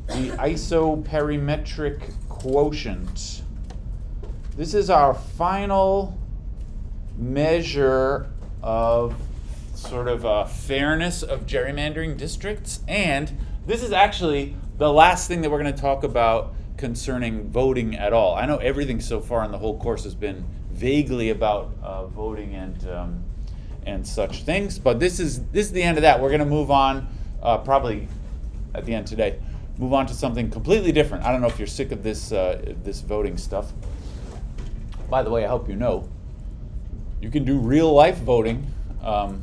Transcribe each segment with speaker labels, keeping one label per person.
Speaker 1: the isoperimetric quotient. This is our final measure of sort of fairness of gerrymandering districts, and this is actually the last thing that we're going to talk about concerning voting at all. I know everything so far in the whole course has been vaguely about voting and such things, but this is the end of that. We're going to move on, probably at the end today, move on to something completely different. I don't know if you're sick of this voting stuff. By the way, I hope you know, you can do real life voting on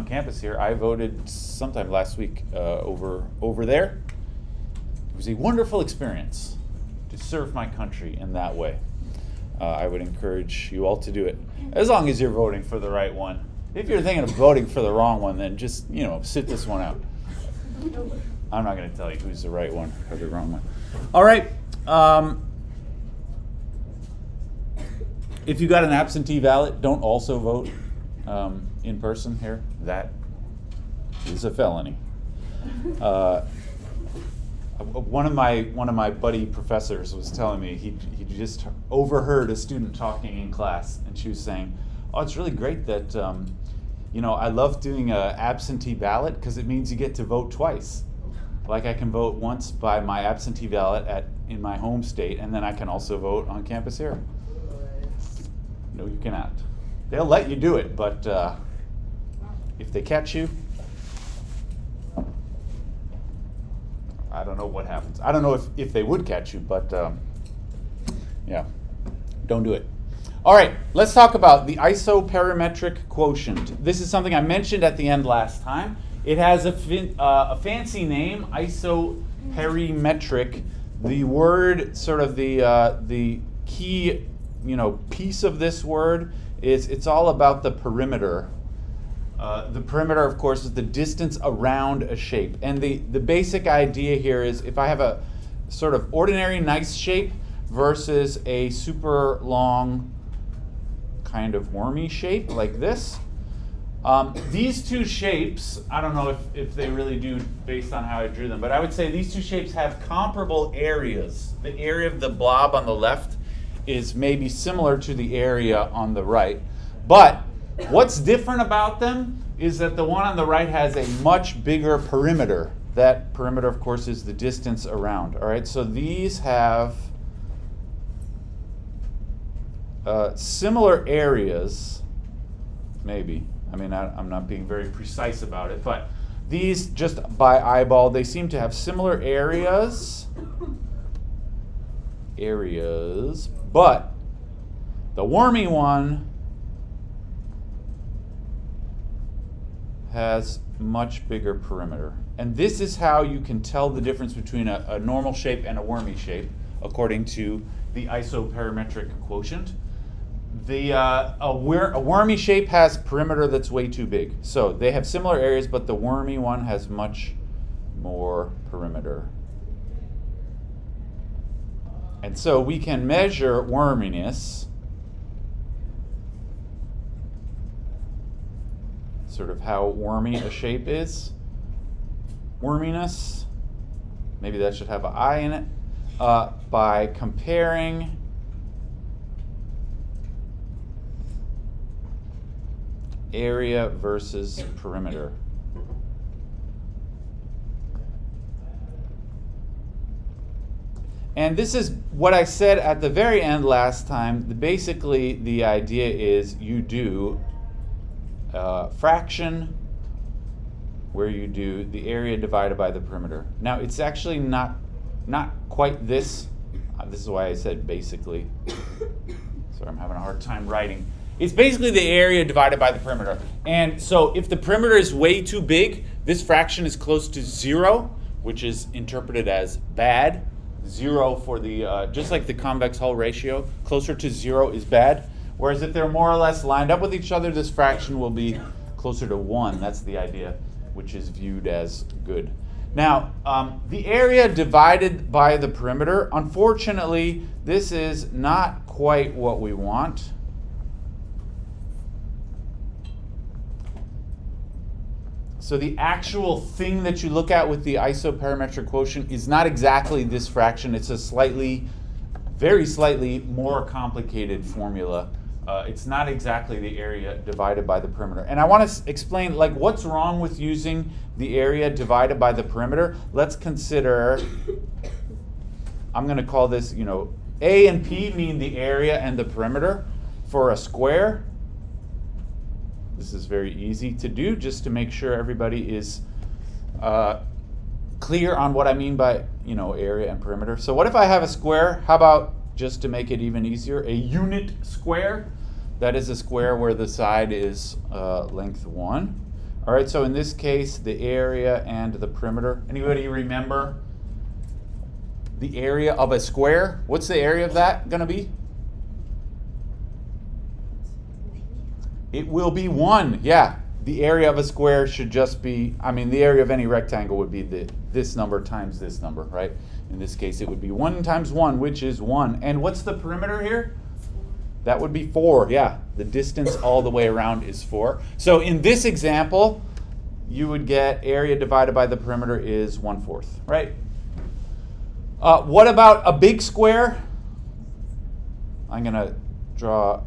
Speaker 1: campus here. I voted sometime last week over there. It was a wonderful experience to serve my country in that way. I would encourage you all to do it, as long as you're voting for the right one. If you're thinking of voting for the wrong one, then just, sit this one out. I'm not going to tell you who's the right one or the wrong one. All right. If you got an absentee ballot, don't also vote in person here. That is a felony. One of my buddy professors was telling me he just overheard a student talking in class, and she was saying, "Oh, it's really great that I love doing an absentee ballot because it means you get to vote twice. Like I can vote once by my absentee ballot in my home state, and then I can also vote on campus here." No, you cannot. They'll let you do it, but if they catch you, I don't know what happens. I don't know if they would catch you, but yeah, don't do it. All right, let's talk about the isoperimetric quotient. This is something I mentioned at the end last time. It has a fancy name, isoperimetric. The word, sort of the key, piece of this word is it's all about the perimeter. The perimeter, of course, is the distance around a shape. And the basic idea here is if I have a sort of ordinary nice shape versus a super long kind of wormy shape like this, these two shapes, I don't know if they really do based on how I drew them, but I would say these two shapes have comparable areas. The area of the blob on the left is maybe similar to the area on the right. But what's different about them is that the one on the right has a much bigger perimeter. That perimeter, of course, is the distance around. All right, so these have similar areas, maybe. I mean, I'm not being very precise about it, but these, just by eyeball, they seem to have similar areas, but the wormy one has much bigger perimeter. And this is how you can tell the difference between a normal shape and a wormy shape, according to the isoperimetric quotient. A wormy shape has perimeter that's way too big. So they have similar areas, but the wormy one has much more perimeter. And so we can measure worminess, sort of how wormy a shape is. Worminess, maybe that should have an I in it, by comparing area versus perimeter. And this is what I said at the very end last time. Basically, the idea is you do fraction where you do the area divided by the perimeter. Now, it's actually not quite this. This is why I said basically. Sorry, I'm having a hard time writing. It's basically the area divided by the perimeter. And so if the perimeter is way too big, this fraction is close to 0, which is interpreted as bad. 0 for the, just like the convex hull ratio, closer to 0 is bad. Whereas if they're more or less lined up with each other, this fraction will be closer to 1. That's the idea, which is viewed as good. Now, the area divided by the perimeter, unfortunately, this is not quite what we want. So the actual thing that you look at with the isoperimetric quotient is not exactly this fraction. It's a slightly, very slightly more complicated formula. It's not exactly the area divided by the perimeter. And I want to explain like what's wrong with using the area divided by the perimeter. Let's consider, I'm going to call this, you know, A and P mean the area and the perimeter for a square. This is very easy to do just to make sure everybody is clear on what I mean by, you know, area and perimeter. So what if I have a square? How about, just to make it even easier, a unit square? That is a square where the side is length 1. All right, so in this case, the area and the perimeter. Anybody remember the area of a square? What's the area of that going to be? It will be 1, yeah. The area of a square should just be, I mean, the area of any rectangle would be this number times this number, right? In this case, it would be 1 times 1, which is 1. And what's the perimeter here? That would be 4, yeah. The distance all the way around is 4. So in this example, you would get area divided by the perimeter is 1/4, right? What about a big square? I'm going to draw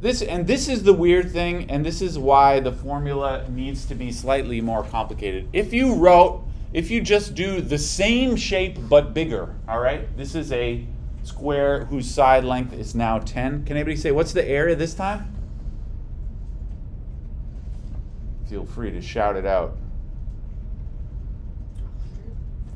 Speaker 1: this, and this is the weird thing, and this is why the formula needs to be slightly more complicated. If you just do the same shape but bigger, all right? This is a square whose side length is now 10. Can anybody say, what's the area this time? Feel free to shout it out.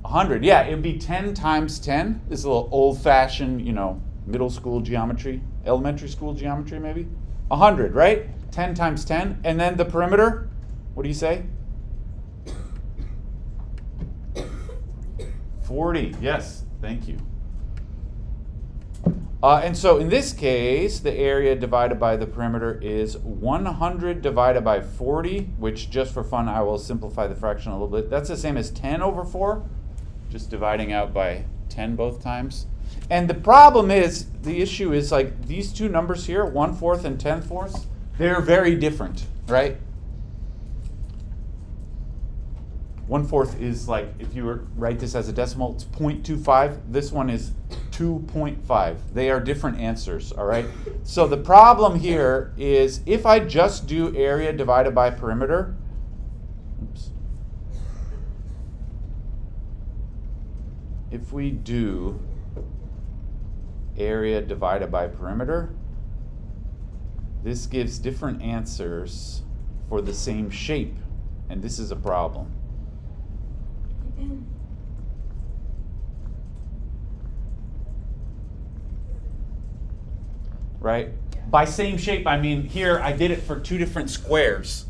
Speaker 1: 100, yeah, it would be 10 times 10. This is a little old-fashioned, you know, middle school geometry, elementary school geometry maybe. 100, right? 10 times 10. And then the perimeter, what do you say? 40, yes, thank you. And so in this case, the area divided by the perimeter is 100 divided by 40, which just for fun, I will simplify the fraction a little bit. That's the same as 10 over 4, just dividing out by 10 both times. And the problem is, the issue is like these two numbers here, 1/4 and 10/4, they're very different, right? 1/4 is like, if you were write this as a decimal, it's 0.25. This one is 2.5. They are different answers, all right? So the problem here is if I just do area divided by perimeter, oops. If we do area divided by perimeter, this gives different answers for the same shape, and this is a problem. Right? By same shape, I mean here I did it for two different squares.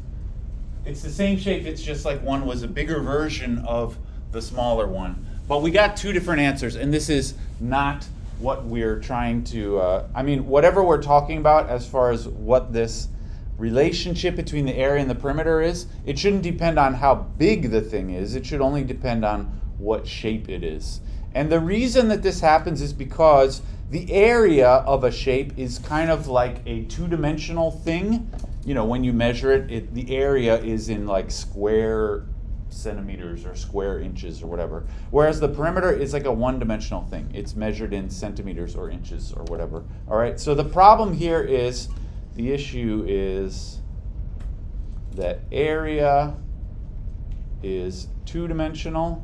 Speaker 1: It's the same shape, it's just like one was a bigger version of the smaller one. But we got two different answers, and this is not what we're trying to, I mean, whatever we're talking about as far as what this relationship between the area and the perimeter is, it shouldn't depend on how big the thing is. It should only depend on what shape it is. And the reason that this happens is because the area of a shape is kind of like a two-dimensional thing. You know, when you measure it, the area is in like square centimeters or square inches or whatever. Whereas the perimeter is like a one-dimensional thing. It's measured in centimeters or inches or whatever. All right, so the problem here is, the issue is that area is two-dimensional,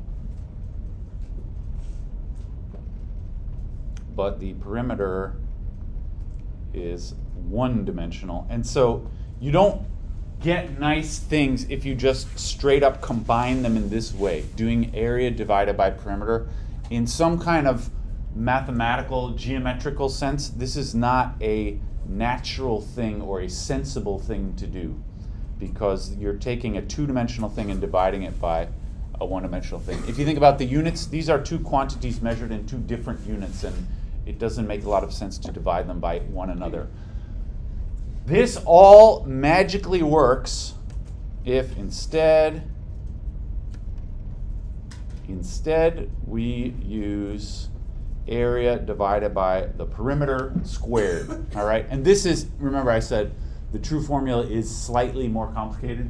Speaker 1: but the perimeter is one-dimensional. And so you don't get nice things if you just straight up combine them in this way, doing area divided by perimeter. In some kind of mathematical, geometrical sense, this is not a natural thing or a sensible thing to do, because you're taking a two-dimensional thing and dividing it by a one-dimensional thing. If you think about the units, these are two quantities measured in two different units, and it doesn't make a lot of sense to divide them by one another. This all magically works if instead we use area divided by the perimeter squared. All right, and this is, remember I said the true formula is slightly more complicated.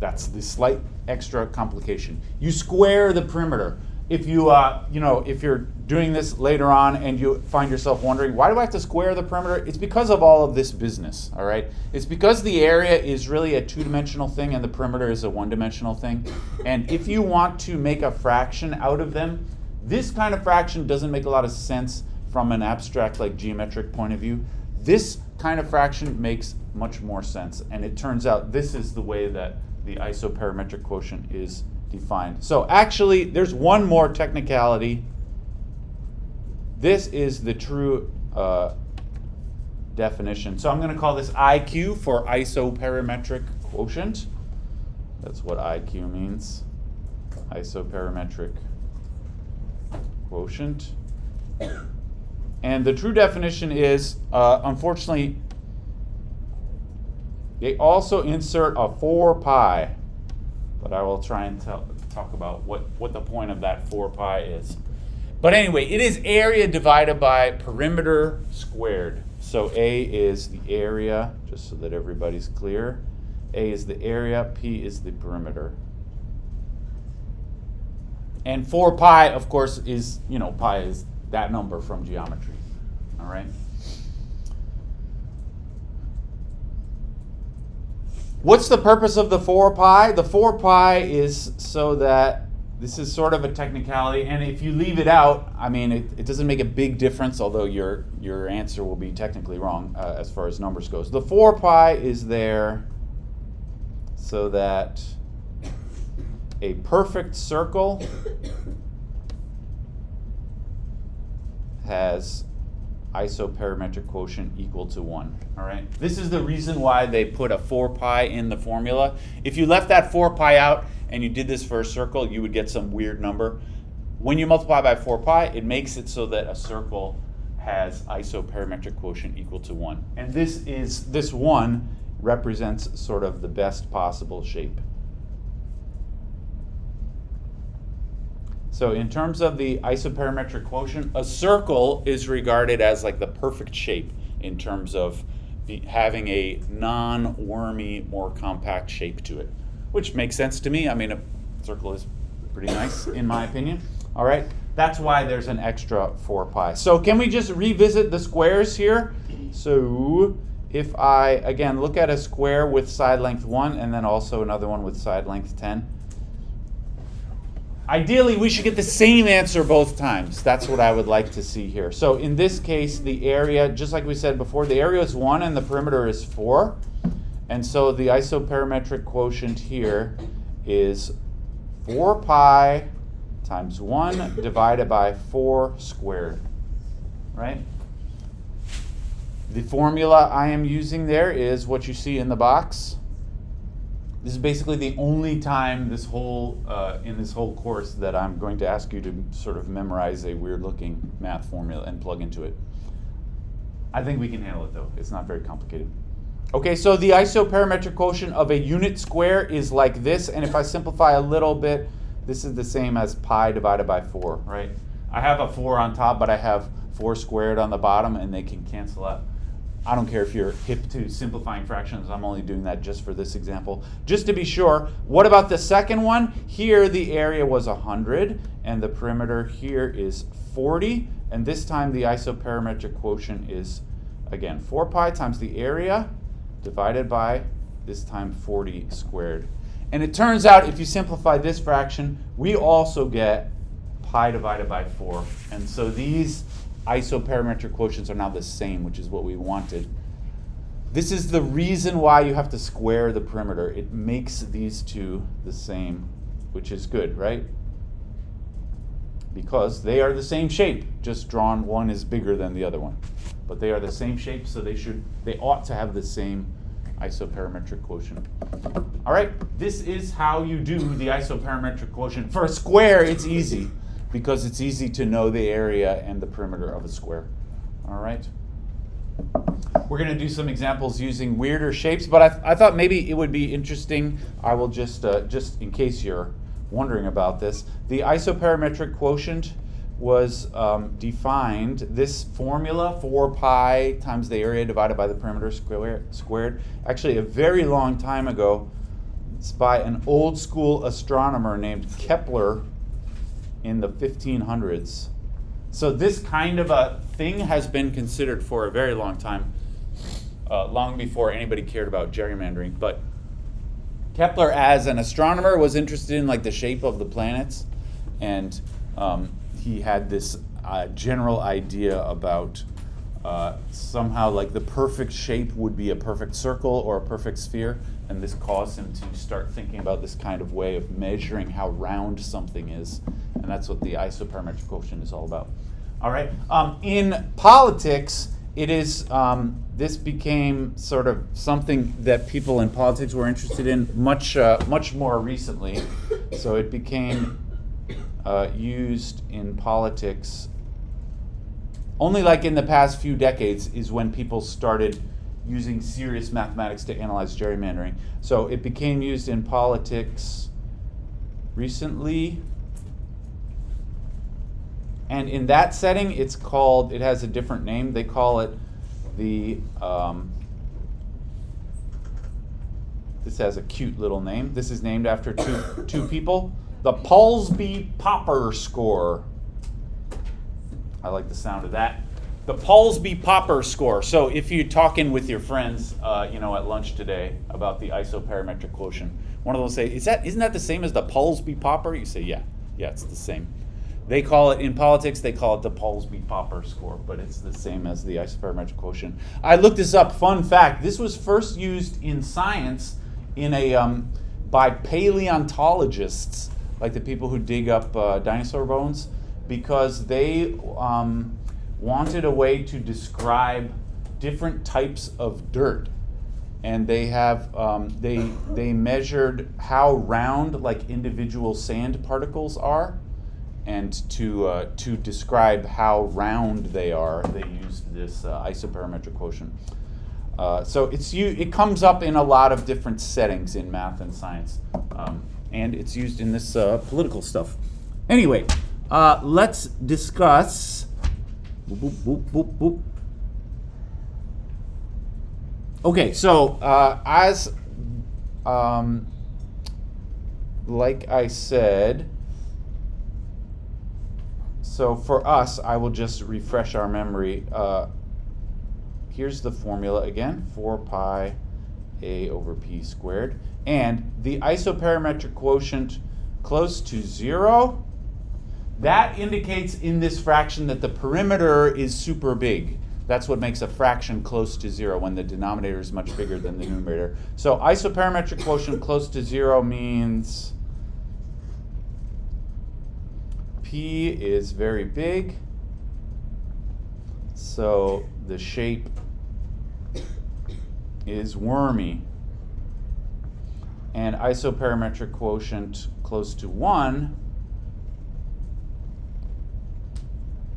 Speaker 1: That's the slight extra complication. You square the perimeter. If you, if you're doing this later on and you find yourself wondering, why do I have to square the perimeter? It's because of all of this business, all right? It's because the area is really a two-dimensional thing and the perimeter is a one-dimensional thing. And if you want to make a fraction out of them, this kind of fraction doesn't make a lot of sense from an abstract, like geometric point of view. This kind of fraction makes much more sense. And it turns out this is the way that the isoperimetric quotient is defined. So actually, there's one more technicality. This is the true definition. So I'm going to call this IQ for isoperimetric quotient. That's what IQ means. Isoperimetric quotient. And the true definition is, unfortunately, they also insert a 4 pi. But I will try and talk about what the point of that 4 pi is. But anyway, it is area divided by perimeter squared. So A is the area, just so that everybody's clear. A is the area, P is the perimeter. And 4 pi, of course, is, pi is that number from geometry. All right? What's the purpose of the 4 pi? The 4 pi is so that this is sort of a technicality, and if you leave it out, I mean, it doesn't make a big difference, although your answer will be technically wrong as far as numbers goes. The 4 pi is there so that a perfect circle has isoperimetric quotient equal to 1. All right. This is the reason why they put a 4 pi in the formula. If you left that 4 pi out and you did this for a circle, you would get some weird number. When you multiply by 4 pi, it makes it so that a circle has isoperimetric quotient equal to 1. And this 1 represents sort of the best possible shape. So in terms of the isoperimetric quotient, a circle is regarded as like the perfect shape in terms of having a non-wormy, more compact shape to it, which makes sense to me. I mean, a circle is pretty nice in my opinion. All right, that's why there's an extra 4 pi. So can we just revisit the squares here? So if I, again, look at a square with side length 1 and then also another one with side length 10, ideally, we should get the same answer both times. That's what I would like to see here. So in this case, the area, just like we said before, the area is 1 and the perimeter is 4. And so the isoperimetric quotient here is 4 pi times 1 divided by 4 squared, right? The formula I am using there is what you see in the box. This is basically the only time in this whole course that I'm going to ask you to sort of memorize a weird-looking math formula and plug into it. I think we can handle it, though. It's not very complicated. Okay, so the isoperimetric quotient of a unit square is like this, and if I simplify a little bit, this is the same as pi divided by 4, right? I have a 4 on top, but I have 4 squared on the bottom, and they can cancel out. I don't care if you're hip to simplifying fractions. I'm only doing that just for this example. Just to be sure, what about the second one? Here the area was 100 and the perimeter here is 40. And this time the isoperimetric quotient is, again, 4 pi times the area divided by, this time, 40 squared. And it turns out if you simplify this fraction, we also get pi divided by 4. And so these isoperimetric quotients are now the same, which is what we wanted. This is the reason why you have to square the perimeter. It makes these two the same, which is good, right? Because they are the same shape, just drawn, one is bigger than the other one. But they are the same shape, so they ought to have the same isoperimetric quotient. All right, this is how you do the isoperimetric quotient. For a square, it's easy, because it's easy to know the area and the perimeter of a square. All right. We're going to do some examples using weirder shapes, but I thought maybe it would be interesting. I will just in case you're wondering about this, the isoperimetric quotient was defined, this formula, 4 pi times the area divided by the perimeter squared, actually a very long time ago. It's by an old school astronomer named Kepler in the 1500s. So this kind of a thing has been considered for a very long time, long before anybody cared about gerrymandering. But Kepler, as an astronomer, was interested in like the shape of the planets, and he had this general idea about somehow like the perfect shape would be a perfect circle or a perfect sphere, and this caused him to start thinking about this kind of way of measuring how round something is, and that's what the isoperimetric quotient is all about. All right. In politics, it is this became sort of something that people in politics were interested in much more recently. So it became used in politics only like in the past few decades is when people started using serious mathematics to analyze gerrymandering. So it became used in politics recently. And in that setting, it has a different name. They call it the, this has a cute little name. This is named after two people. The Paulsby-Popper score. I like the sound of that. The Paulsby-Popper score. So if you're talking with your friends, at lunch today about the isoperimetric quotient, one of them will say, isn't that the same as the Paulsby-Popper? You say, yeah, it's the same. They call it, in politics, they call it the Paulsby-Popper score, but it's the same as the isoperimetric quotient. I looked this up. Fun fact, this was first used in science by paleontologists, like the people who dig up dinosaur bones, because they wanted a way to describe different types of dirt. And they have they measured how round like individual sand particles are, and to describe how round they are, they used this isoperimetric quotient. So it comes up in a lot of different settings in math and science, and it's used in this political stuff. Anyway, let's discuss. Boop, boop, boop, boop. Okay, so as like I said, so for us, I will just refresh our memory. Here's the formula again: 4 pi a over p squared, and the isoperimetric quotient close to 0. That indicates in this fraction that the perimeter is super big. That's what makes a fraction close to 0, when the denominator is much bigger than the numerator. So isoperimetric quotient close to 0 means P is very big. So the shape is wormy. And isoperimetric quotient close to 1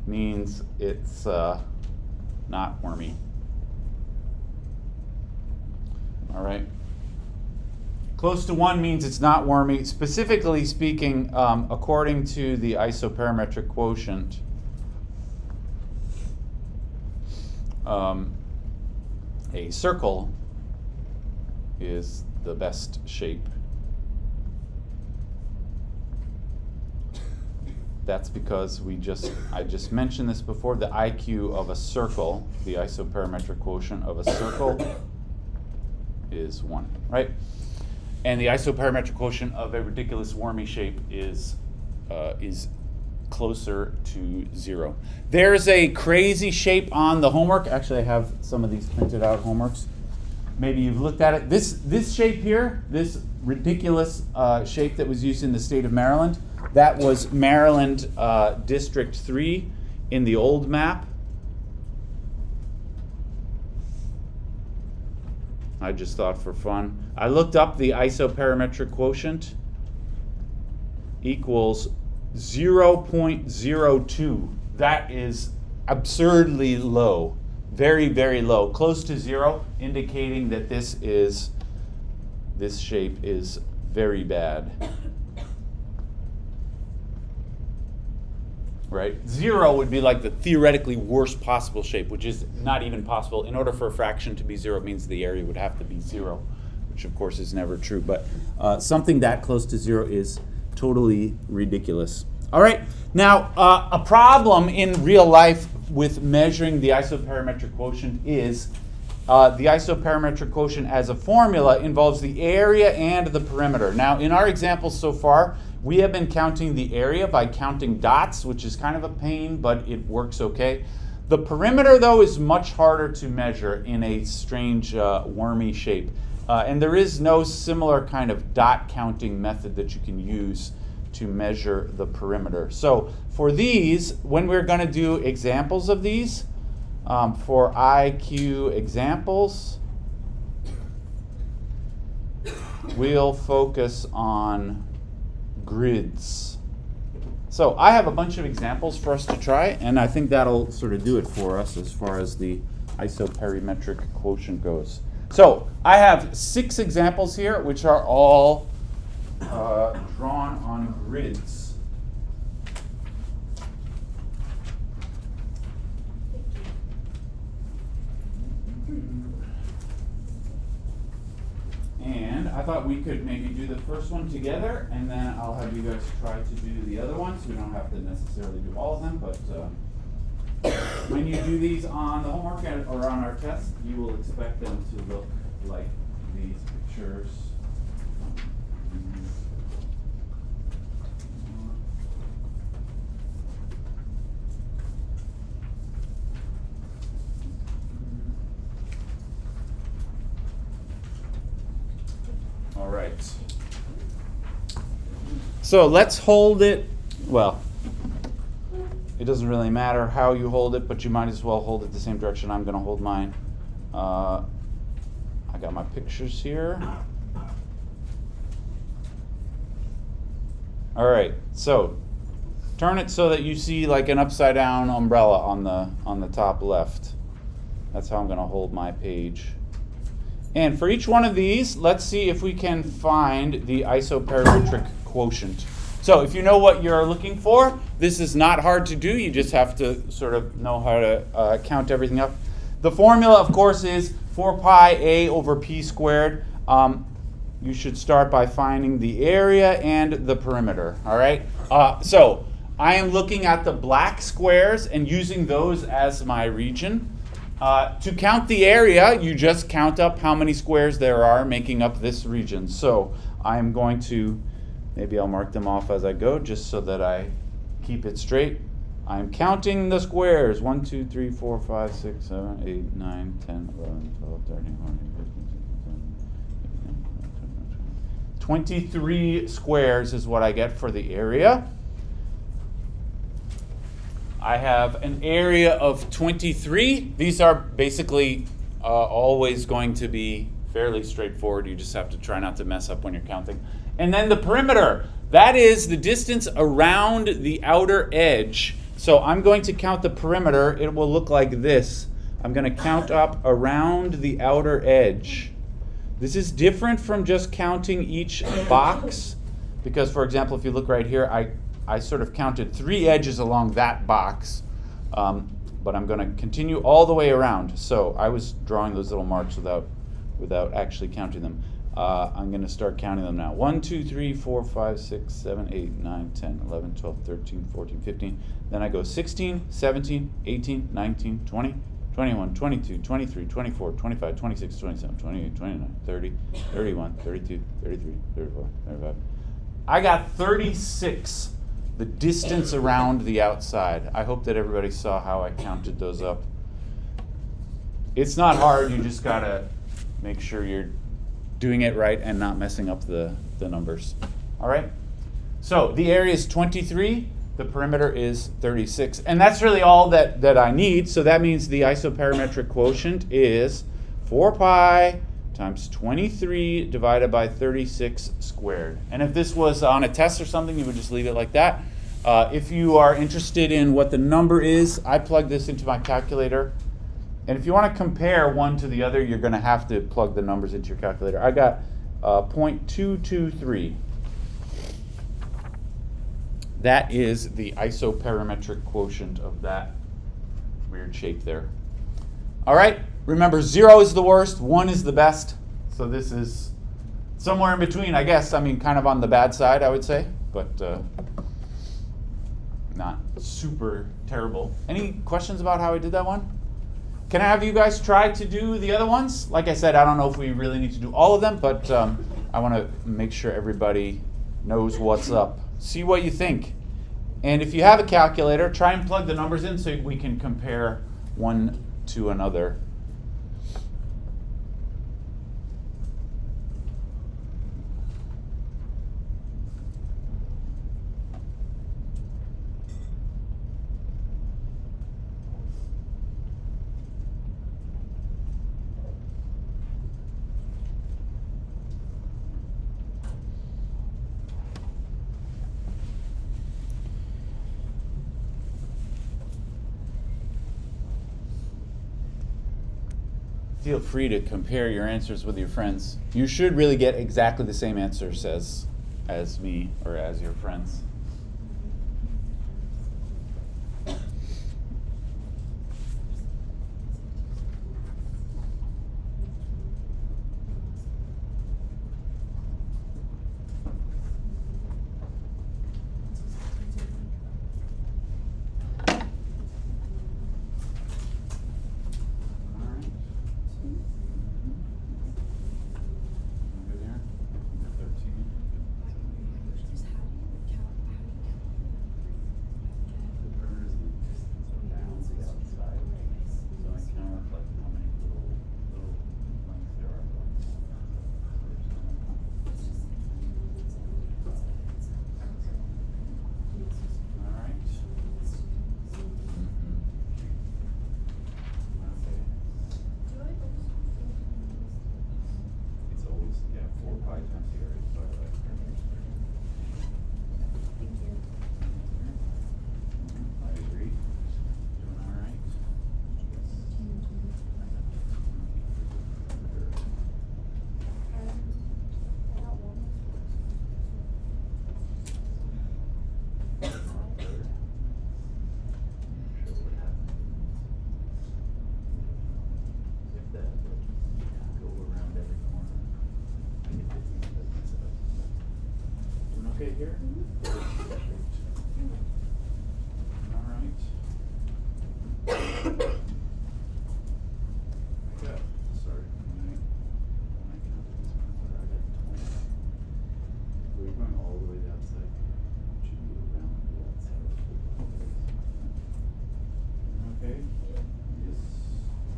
Speaker 1: means it's not wormy. All right. Close to 1 means it's not wormy. Specifically speaking, according to the isoperimetric quotient, a circle is the best shape. That's because I just mentioned this before, the IQ of a circle, the isoperimetric quotient of a circle is 1, right? And the isoperimetric quotient of a ridiculous wormy shape is closer to 0. There's a crazy shape on the homework. Actually, I have some of these printed out homeworks. Maybe you've looked at it. This shape here, this ridiculous shape that was used in the state of Maryland, that was Maryland District 3 in the old map. I just thought for fun. I looked up the isoperimetric quotient equals 0.02. That is absurdly low. Very, very low. Close to 0, indicating that this shape is very bad. Right? 0 would be like the theoretically worst possible shape, which is not even possible. In order for a fraction to be 0, it means the area would have to be 0. which of course is never true, but something that close to 0 is totally ridiculous. All right, now a problem in real life with measuring the isoperimetric quotient is the isoperimetric quotient as a formula involves the area and the perimeter. Now, in our examples so far, we have been counting the area by counting dots, which is kind of a pain, but it works okay. The perimeter, though, is much harder to measure in a strange wormy shape. And there is no similar kind of dot counting method that you can use to measure the perimeter. So for these, when we're going to do examples of these, for IQ examples, we'll focus on grids. So I have a bunch of examples for us to try, and I think that'll sort of do it for us as far as the isoperimetric quotient goes. So I have 6 examples here, which are all drawn on grids. And I thought we could maybe do the first one together, and then I'll have you guys try to do the other ones. We don't have to necessarily do all of them, but when you do these on the homework or on our test, you will expect them to look like these pictures. All right. So let's hold it. Well, it doesn't really matter how you hold it, but you might as well hold it the same direction I'm going to hold mine. I got my pictures here. All right. So turn it so that you see like an upside down umbrella on the top left. That's how I'm going to hold my page. And for each one of these, let's see if we can find the isoperimetric quotient. So if you know what you're looking for, this is not hard to do. You just have to sort of know how to count everything up. The formula, of course, is 4 pi a over p squared. You should start by finding the area and the perimeter, all right? So I am looking at the black squares and using those as my region. To count the area, you just count up how many squares there are making up this region. So I'm going to, maybe I'll mark them off as I go just so that I keep it straight. I'm counting the squares. 1, 2, 3, 4, 5, 6, 7, 8, 9, 10, 11, 12, 13, 14, 15, 23 squares is what I get for the area. I have an area of 23. These are basically always going to be fairly straightforward. You just have to try not to mess up when you're counting. And then the perimeter. That is the distance around the outer edge. So I'm going to count the perimeter. It will look like this. I'm going to count up around the outer edge. This is different from just counting each box. Because, for example, if you look right here, I sort of counted 3 edges along that box, but I'm going to continue all the way around. So I was drawing those little marks without actually counting them. I'm going to start counting them now. 1, 2, 3, 4, 5, 6, 7, 8, 9, 10, 11, 12, 13, 14, 15. Then I go 16, 17, 18, 19, 20, 21, 22, 23, 24, 25, 26, 27, 28, 29, 30, 31, 32, 33, 34, 35. I got 36. The distance around the outside. I hope that everybody saw how I counted those up. It's not hard, you just gotta make sure you're doing it right and not messing up the numbers. All right? So the area is 23, the perimeter is 36. And that's really all that I need. So that means the isoperimetric quotient is 4 pi times 23 divided by 36 squared. And if this was on a test or something, you would just leave it like that. If you are interested in what the number is, I plug this into my calculator. And if you want to compare one to the other, you're going to have to plug the numbers into your calculator. I got 0.223. That is the isoperimetric quotient of that weird shape there. All right, remember 0 is the worst, 1 is the best. So this is somewhere in between, I guess. I mean, kind of on the bad side, I would say, but not super terrible. Any questions about how I did that one? Can I have you guys try to do the other ones? Like I said, I don't know if we really need to do all of them, but I want to make sure everybody knows what's up. See what you think. And if you have a calculator, try and plug the numbers in so we can compare one to another. Feel free to compare your answers with your friends. You should really get exactly the same answers as me or as your friends. Okay here? All right. Sorry. When I count this one, I got 20. We're going all the way to the outside. Should be around the outside. Okay? Yes.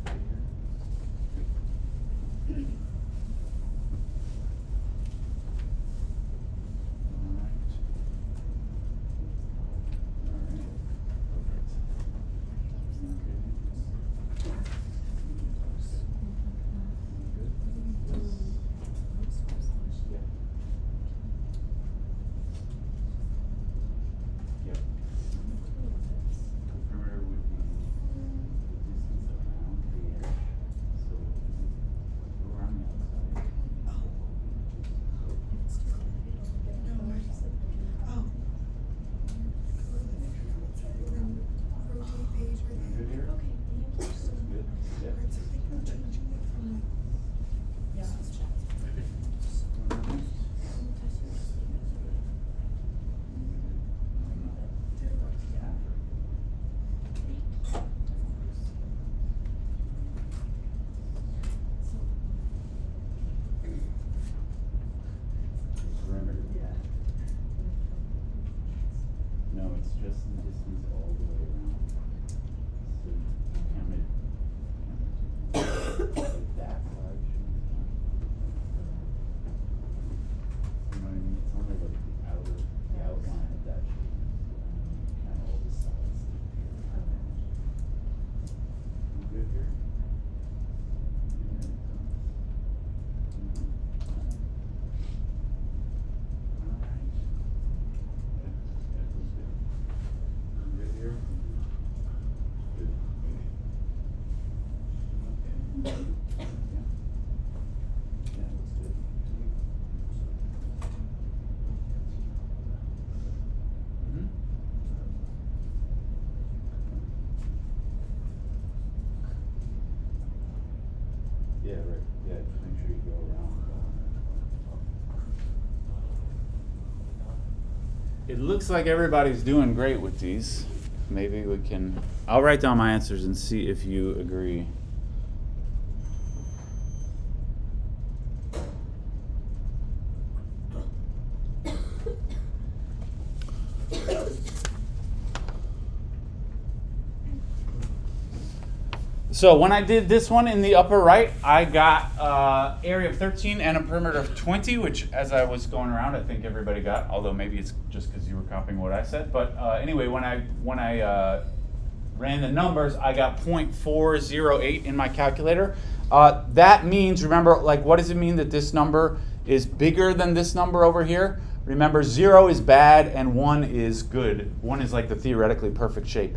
Speaker 1: Right here. No, it's just the distance all the way around. So count it. Like that side shouldn't be counted. You know what I mean? It's only like the outline of that shape. Count all the sides. You good here? It looks like everybody's doing great with these. Maybe we can, I'll write down my answers and see if you agree. So when I did this one in the upper right, I got area of 13 and a perimeter of 20, which as I was going around, I think everybody got, although maybe it's just because you were copying what I said. But anyway, when I ran the numbers, I got 0.408 in my calculator. That means, remember, like, what does it mean that this number is bigger than this number over here? Remember, 0 is bad and 1 is good. 1 is like the theoretically perfect shape.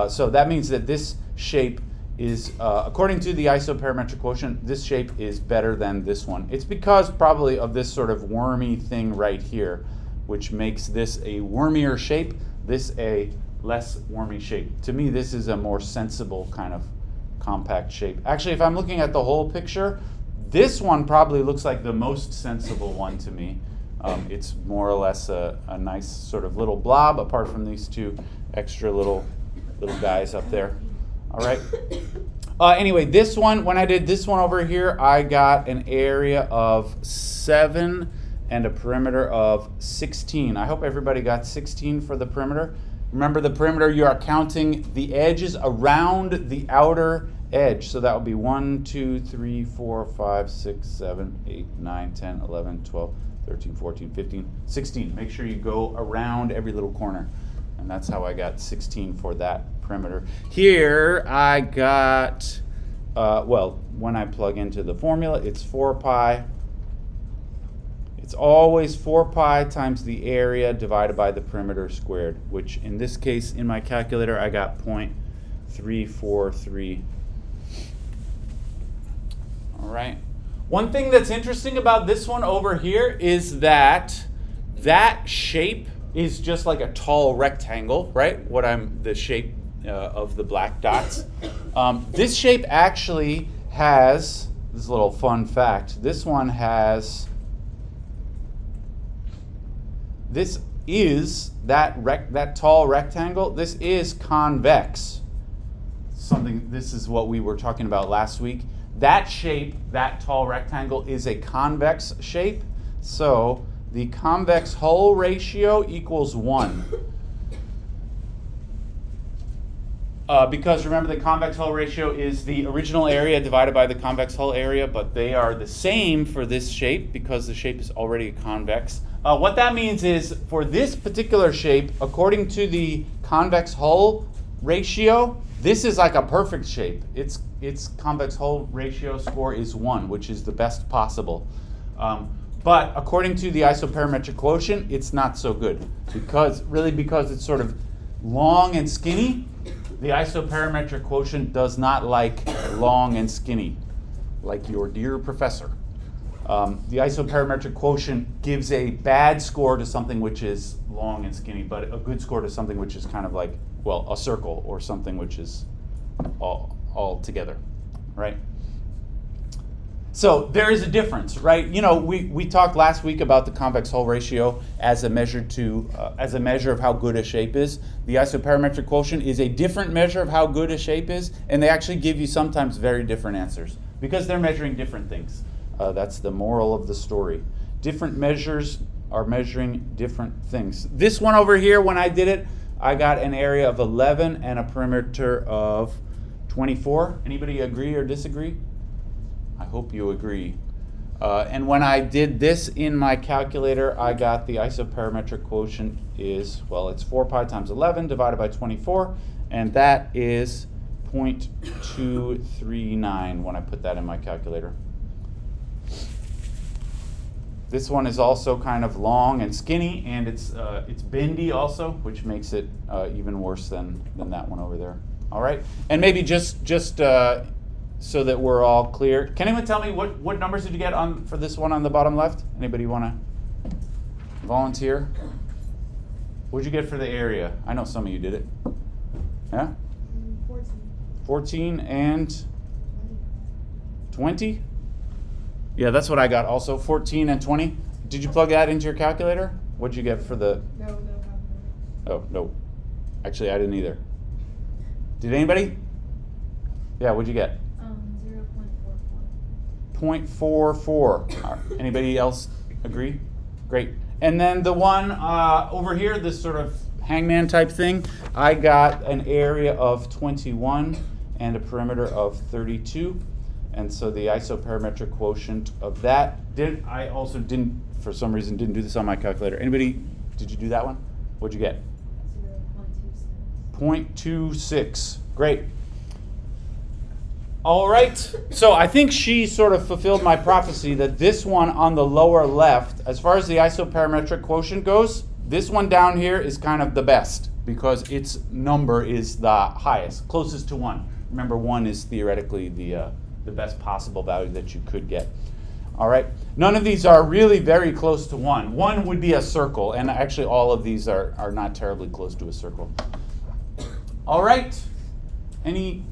Speaker 1: So that means that this shape is, according to the isoperimetric quotient, this shape is better than this one. It's because probably of this sort of wormy thing right here, which makes this a wormier shape, this a less wormy shape. To me, this is a more sensible kind of compact shape. Actually, if I'm looking at the whole picture, this one probably looks like the most sensible one to me. It's more or less a nice sort of little blob, apart from these two extra little guys up there. All right. Anyway, this one, when I did this one over here, I got an area of 7 and a perimeter of 16. I hope everybody got 16 for the perimeter. Remember, the perimeter, you are counting the edges around the outer edge. So that would be 1, 2, 3, 4, 5, 6, 7, 8, 9, 10, 11, 12, 13, 14, 15, 16. Make sure you go around every little corner. And that's how I got 16 for that perimeter. Here I got, well, when I plug into the formula, it's 4 pi. It's always 4 pi times the area divided by the perimeter squared, which in this case, in my calculator, I got 0.343. All right. One thing that's interesting about this one over here is that that shape is just like a tall rectangle, right? The shape of the black dots. This shape actually has, this little fun fact, this one has, this is, that tall rectangle, this is convex. This is what we were talking about last week. That shape, that tall rectangle, is a convex shape. So the convex hull ratio equals 1. Because remember, the convex hull ratio is the original area divided by the convex hull area, but they are the same for this shape because the shape is already convex. What that means is, for this particular shape, according to the convex hull ratio, this is like a perfect shape. Its convex hull ratio score is 1, which is the best possible. But according to the isoperimetric quotient, it's not so good because it's sort of long and skinny. The isoperimetric quotient does not like long and skinny, like your dear professor. The isoperimetric quotient gives a bad score to something which is long and skinny, but a good score to something which is kind of like, well, a circle or something which is all together, right? So there is a difference, right? You know, we talked last week about the convex hull ratio as a measure of how good a shape is. The isoperimetric quotient is a different measure of how good a shape is, and they actually give you sometimes very different answers because they're measuring different things. That's the moral of the story. Different measures are measuring different things. This one over here, when I did it, I got an area of 11 and a perimeter of 24. Anybody agree or disagree? I hope you agree. And when I did this in my calculator, I got the isoperimetric quotient is, well, it's 4 pi times 11 divided by 24, and that is 0.239 when I put that in my calculator. This one is also kind of long and skinny, and it's bendy also, which makes it even worse than that one over there. All right, and maybe just so that we're all clear, can anyone tell me what numbers did you get for this one on the bottom left? Anybody want to volunteer? What did you get for the area? I know some of you did it. Yeah?
Speaker 2: 14.
Speaker 1: 14 and 20? Yeah, that's what I got also, 14 and 20. Did you plug that into your calculator? What did you get for the...
Speaker 2: No,
Speaker 1: Oh, no. Actually, I didn't either. Did anybody? Yeah, what'd you get?
Speaker 2: 0.44.
Speaker 1: 0.44. Anybody else agree? Great. And then the one over here, this sort of hangman type thing, I got an area of 21 and a perimeter of 32. And so the isoperimetric quotient of that, I also didn't, for some reason, didn't do this on my calculator. Anybody, did you do that one? What'd you get? 0.26. Great. All right. So I think she sort of fulfilled my prophecy that this one on the lower left, as far as the isoperimetric quotient goes, this one down here is kind of the best because its number is the highest, closest to 1. Remember, 1 is theoretically the best possible value that you could get. All right. None of these are really very close to 1. 1 would be a circle, and actually all of these are not terribly close to a circle. All right. Any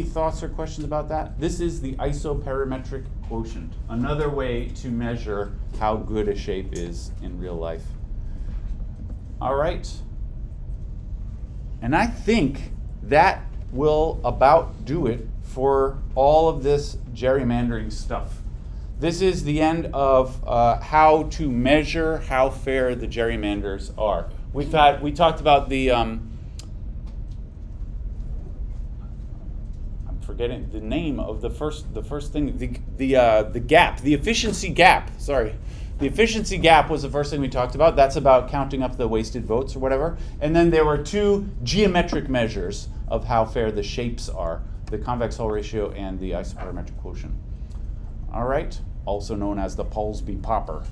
Speaker 1: thoughts or questions about that? This is the isoperimetric quotient, another way to measure how good a shape is in real life. All right. And I think that will about do it for all of this gerrymandering stuff. This is the end of how to measure how fair the gerrymanders are. We talked about the I'm forgetting the name of the first thing, the gap, the efficiency gap. Sorry. The efficiency gap was the first thing we talked about. That's about counting up the wasted votes or whatever. And then there were 2 geometric measures of how fair the shapes are, the convex hull ratio and the isoperimetric quotient. All right, also known as the Paulsby-Popper.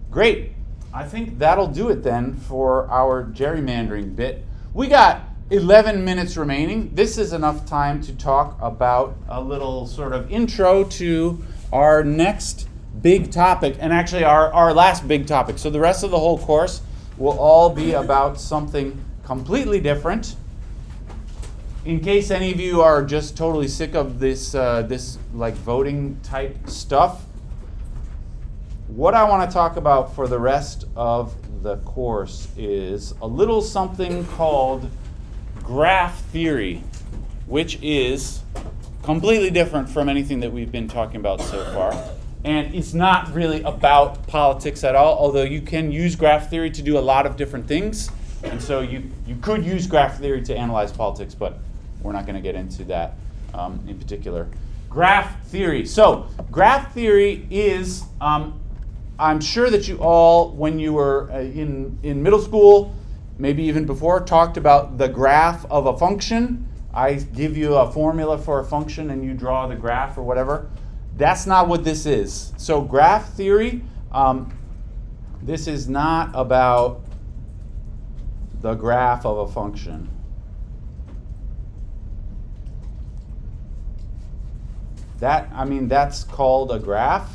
Speaker 1: Great. I think that'll do it then for our gerrymandering bit. We got 11 minutes remaining. This is enough time to talk about a little sort of intro to our next big topic, and actually our last big topic. So the rest of the whole course will all be about something completely different. In case any of you are just totally sick of this like voting type stuff, what I want to talk about for the rest of the course is a little something called graph theory, which is completely different from anything that we've been talking about so far. And it's not really about politics at all, although you can use graph theory to do a lot of different things. And so you could use graph theory to analyze politics, but we're not going to get into that in particular. Graph theory. So graph theory is, I'm sure that you all, when you were in middle school, maybe even before, talked about the graph of a function. I give you a formula for a function and you draw the graph or whatever. That's not what this is. So graph theory, this is not about the graph of a function. That's called a graph.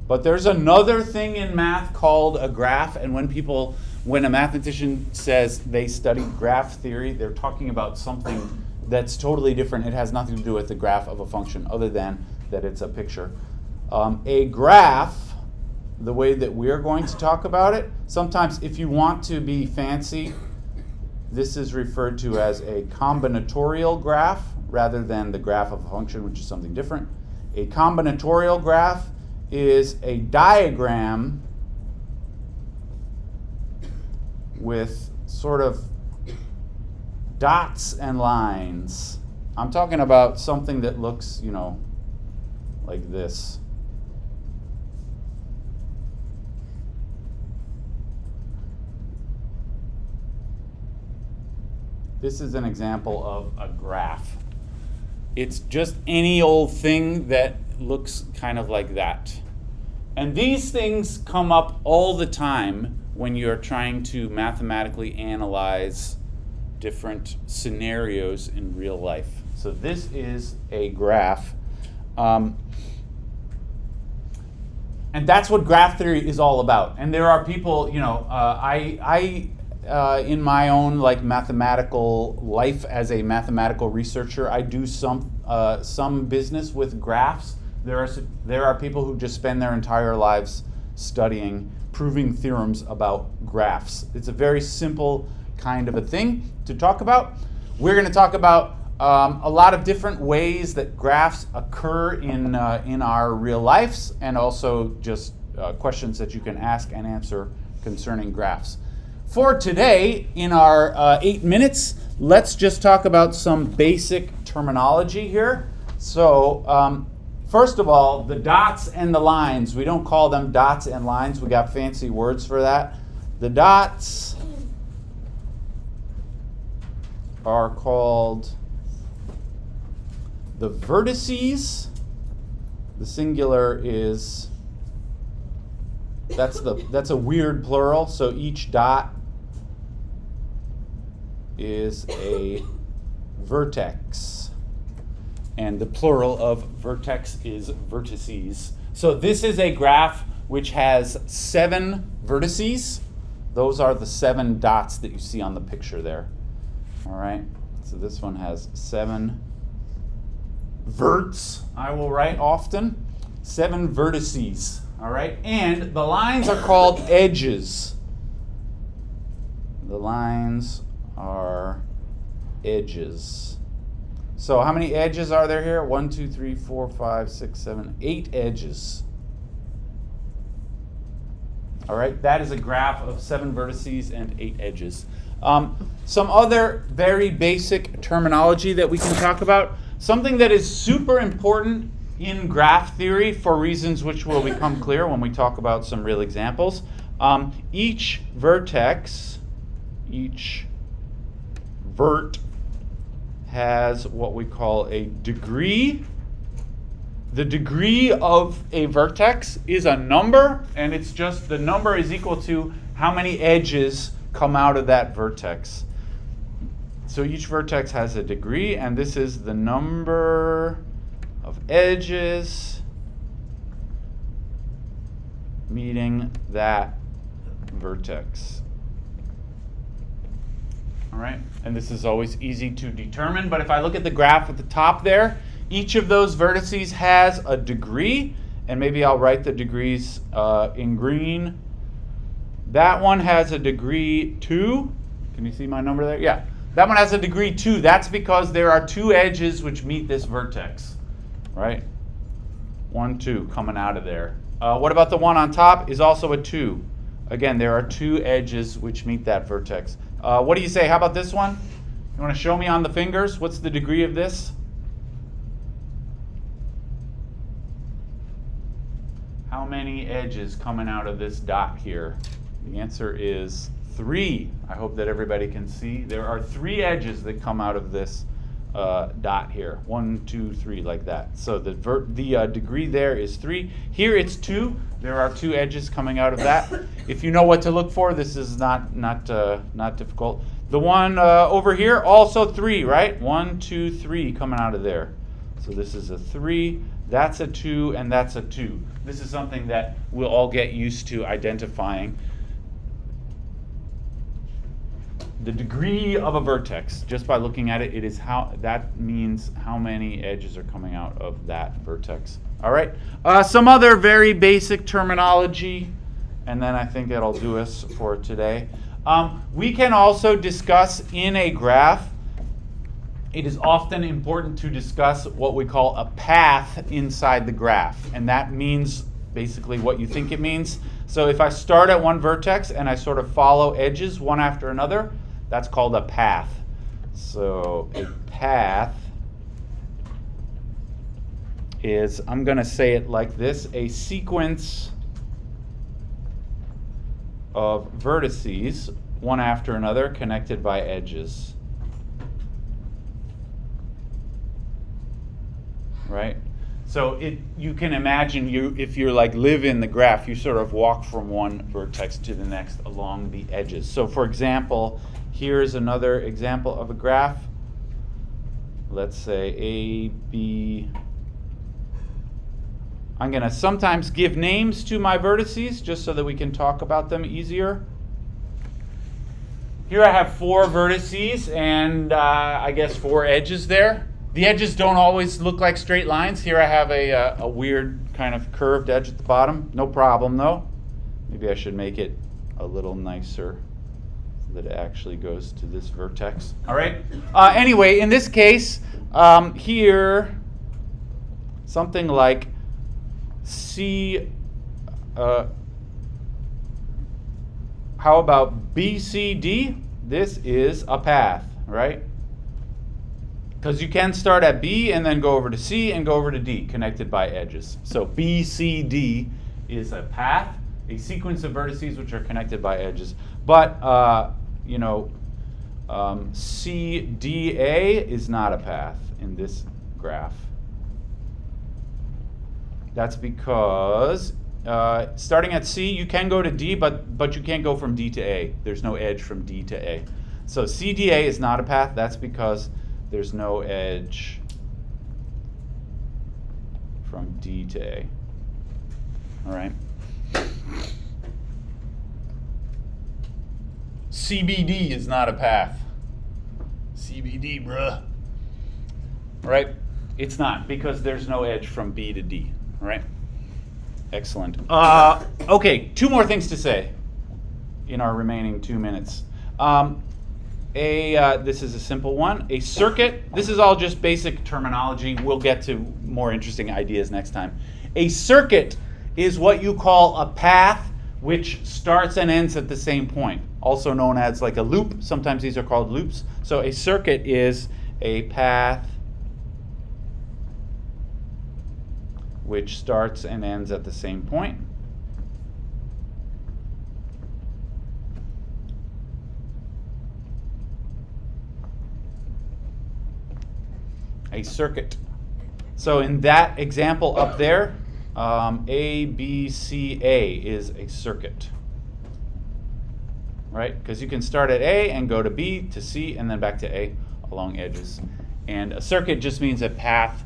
Speaker 1: But there's another thing in math called a graph, and when a mathematician says they studied graph theory, they're talking about something that's totally different. It has nothing to do with the graph of a function other than that it's a picture. A graph, the way that we're going to talk about it, sometimes if you want to be fancy, this is referred to as a combinatorial graph rather than the graph of a function, which is something different. A combinatorial graph is a diagram with sort of dots and lines. I'm talking about something that looks, like this. This is an example of a graph. It's just any old thing that looks kind of like that. And these things come up all the time when you're trying to mathematically analyze different scenarios in real life. So this is a graph. And that's what graph theory is all about. And there are people, I in my own mathematical life as a mathematical researcher, I do some business with graphs. There are people who just spend their entire lives studying proving theorems about graphs. It's a very simple kind of a thing to talk about. We're going to talk about a lot of different ways that graphs occur in our real lives, and also just questions that you can ask and answer concerning graphs. For today, in our 8 minutes, let's just talk about some basic terminology here. So first of all, the dots and the lines, we don't call them dots and lines. We got fancy words for that. The dots are called the vertices. The singular is, that's a weird plural, so each dot is a vertex. And the plural of vertex is vertices. So this is a graph which has 7 vertices. Those are the 7 dots that you see on the picture there. All right, so this one has 7 verts, I will write often. 7 vertices, all right? And the lines are called edges. The lines are edges. So how many edges are there here? 1, 2, 3, 4, 5, 6, 7, 8 edges. All right, that is a graph of 7 vertices and 8 edges. Some other very basic terminology that we can talk about. Something that is super important in graph theory for reasons which will become clear when we talk about some real examples. Each vertex, each vert has what we call a degree. The degree of a vertex is a number, and it's just the number is equal to how many edges come out of that vertex. So each vertex has a degree, and this is the number of edges meeting that vertex. All right, and this is always easy to determine, but if I look at the graph at the top there, each of those vertices has a degree, and maybe I'll write the degrees in green. That one has a degree 2. Can you see my number there? Yeah. That one has a degree 2. That's because there are 2 edges which meet this vertex, right? 1, 2 coming out of there. What about the one on top is also a 2? Again, there are 2 edges which meet that vertex. What do you say? How about this one? You want to show me on the fingers? What's the degree of this? How many edges coming out of this dot here? The answer is 3. I hope that everybody can see. There are 3 edges that come out of this dot here. 1, 2, 3, like that. So the degree there is 3. Here it's 2. There are 2 edges coming out of that. If you know what to look for, this is not difficult. The one over here, also 3, right? 1, 2, 3 coming out of there. So this is a 3. That's a 2, and that's a 2. This is something that we'll all get used to identifying. The degree of a vertex, just by looking at it, it is that means how many edges are coming out of that vertex. All right. Some other very basic terminology, and then I think that'll do us for today. We can also discuss in a graph. It is often important to discuss what we call a path inside the graph, and that means basically what you think it means. So if I start at one vertex and I sort of follow edges one after another, that's called a path. So a path is, I'm going to say it like this, a sequence of vertices, one after another, connected by edges. Right? So you can imagine if you're like live in the graph, you sort of walk from one vertex to the next along the edges. So for example, here's another example of a graph. Let's say A, B. I'm going to sometimes give names to my vertices just so that we can talk about them easier. Here I have 4 vertices and I guess 4 edges there. The edges don't always look like straight lines. Here I have a weird kind of curved edge at the bottom. No problem though. Maybe I should make it a little nicer so that it actually goes to this vertex. All right. Anyway, in this case, here, something like C, how about BCD? This is a path, right? Because you can start at B and then go over to C and go over to D, connected by edges. So BCD is a path, a sequence of vertices which are connected by edges. But, CDA is not a path in this graph. That's because starting at C, you can go to D, but you can't go from D to A. There's no edge from D to A. So CDA is not a path. That's because there's no edge from D to A. All right. CBD is not a path. CBD, bruh. All right. It's not, because there's no edge from B to D. All right. Excellent. Okay, 2 more things to say in our remaining 2 minutes. This is a simple one. A circuit, this is all just basic terminology. We'll get to more interesting ideas next time. A circuit is what you call a path which starts and ends at the same point, also known as like a loop. Sometimes these are called loops. So a circuit is a path which starts and ends at the same point. A circuit. So in that example up there, ABCA is a circuit, right? Because you can start at A and go to B to C and then back to A along edges. And a circuit just means a path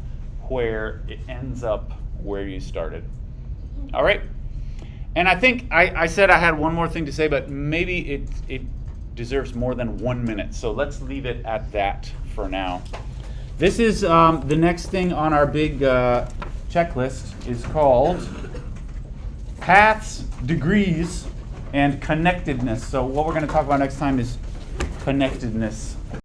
Speaker 1: where it ends up where you started. All right? And I think I said I had one more thing to say, but maybe it deserves more than 1 minute. So let's leave it at that for now. This is the next thing on our big checklist is called paths, degrees, and connectedness. So what we're going to talk about next time is connectedness.